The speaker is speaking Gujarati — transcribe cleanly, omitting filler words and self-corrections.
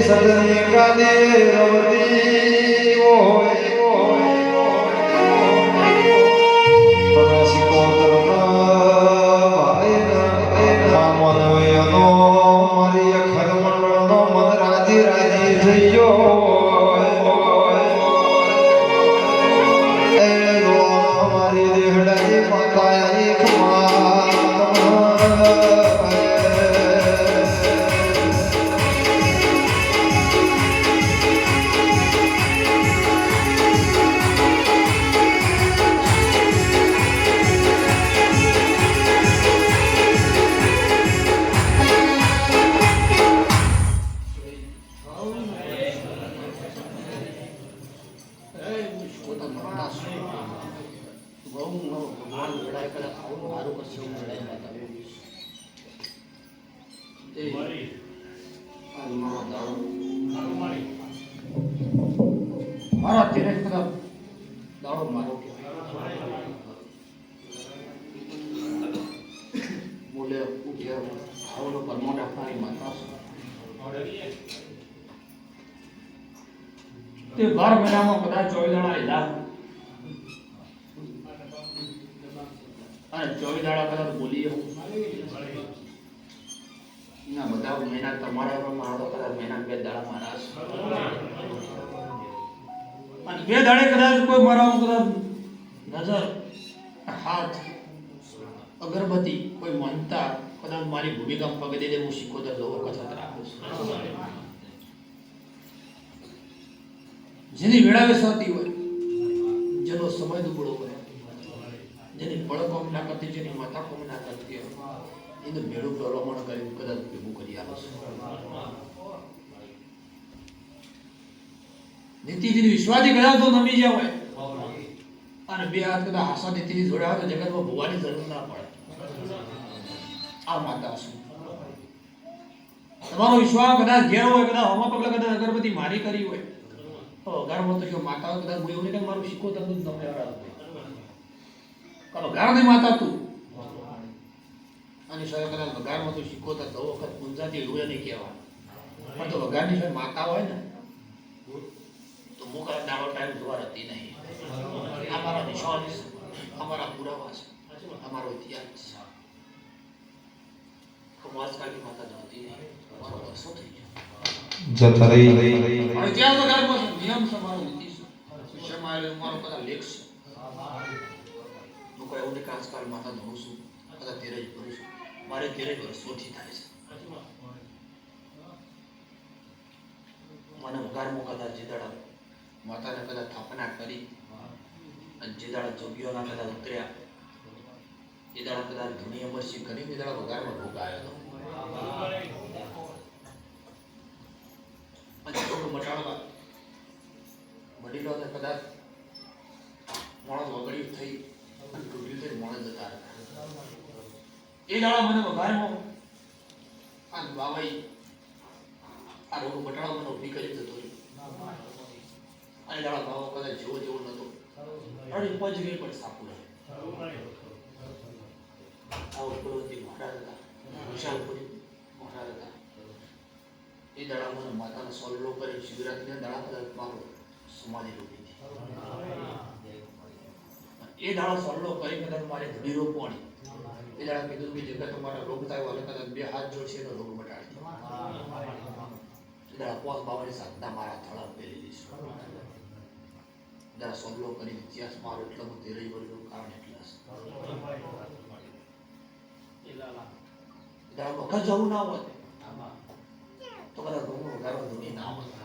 સદની કાદે રવતી હોય પરાસી કોતરના ભાઈના મનોયનો મારી અખર મંડળનો મન રાજી રાજી થઈ ગયો એ દોનો મારી દેહડાની માતા એક મારા તેરે કદા દાડો મારો બોલે ઉઠ્યા આવલો પરમોટ આપનારી માતા તે 12 મહિનામાં કદાચ 24 દાડા લીધા અને 24 દાડા કદાચ બોલી ના બધા મહિના તમારા મારો કદાચ મહિના 2 દાડા મારા અને 2 દાડે કદાચ કોઈ મારા કદાચ નજર હાથ અગરબત્તી કોઈ માનતા કદાચ મારી ભૂમિકા પગ દે હું શીખોતર દો કથા રાખું છું જેની વેળાવે સાથી હોય જેનો સમય દુબળો હોય જેની પળકો ના કરતી જેની માતા કોમ ના કરતી હોય એને ભેડું પ્રલોભન કરી કદાચ ભેગું કરી આવે નીતિથી વિશ્વાસી કદાચ તો નમી જાય હોય અને 2 હાથ કદાચ હાસા નીતિથી જોડ્યા હોય તો જગતમાં ભૂવાની જરૂર ના પડે આ માતા શું તમારો વિશ્વાસ કદાચ ઘેર હોય કદાચ હમા પગલા કદાચ અગરબત્તી મારી કરી હોય તો ઘરમાં તો જો માતા કદાચ હું એવું નહીં કે મારું શીખો તમે જ તમે કાલો ઘરની માતા તું અને સાહેબ કદાચ વઘારમાં તો શીખોતા તો વખત ગુંજાતી રૂએ નહીં કહેવા પણ તો વઘારની સાહેબ માતા હોય ને તો મુખા દાડો ટાઈમ જોવા હતી નહીં અમારા નિશાન અમારા પુરાવા છે અમારો ઇતિહાસ કમાસકાની માતા જાણતી નહીં અમારો વર્ષો થઈ ગયો જતા રહી ઇતિહાસ વઘારમાં નિયમ છે મારો નીતિ છે શમાય મારો કદાચ લેખ છે હું કોઈ એવું નહીં આજકાલ માતા જાણું છું કદાચ તેરે જ કરું છું મારે 13 વર્ષોથી થાય છે મને વઘારમાં કદાચ જે દાડા માતાને કદાચ સ્થાપના કરી અને જે દાડા જોગીઓના કદાચ ઉતર્યા એ દાડા કદાચ ધૂની અમરસિંહ કરી એ દાડા વઘારમાં રોગ આવ્યો હતો અને રોગ મટાડવા વડીલોને કદાચ માણસ વગડ્યું થઈ અને તૂટ્યું થઈ માણસ જતા હતા એ દાડા મને વઘારમાં આ બાવાઈ આ રોગ મટાડવા મને ઊભી કરી જતો અને દાડા ભાવો કદાચ જેવો જેવો નતો અડી પંચ ગઈ પણ સાપુ આવો પુરોહિત મહારાજ હતા વિશાલપુરી મહારાજ હતા એ દાડા મને માતાનો સોલ્લો કરી શિવરાત્રીના દાડા કદાચ મારો સમાધિ રોકી હતી એ દાડા સોલ્લો કરી કદાચ મારે ધડી રોપવાની એ દાડા કીધું કે જગત તમારા રોગ થાય વાલે કદાચ 2 હાથ જોડશે એનો રોગ મટાડી દે દાડા પોસ બાવાની સાધના મારા થળા પેલી દીશું દાડા સોલ્લો કરી ઇતિહાસ મારો એટલો હું 13 વર્ષનું કારણ એટલા દાડા વખત જવું ના હોય તો કદાચ રોગનો વઘારો ધૂની ના હોય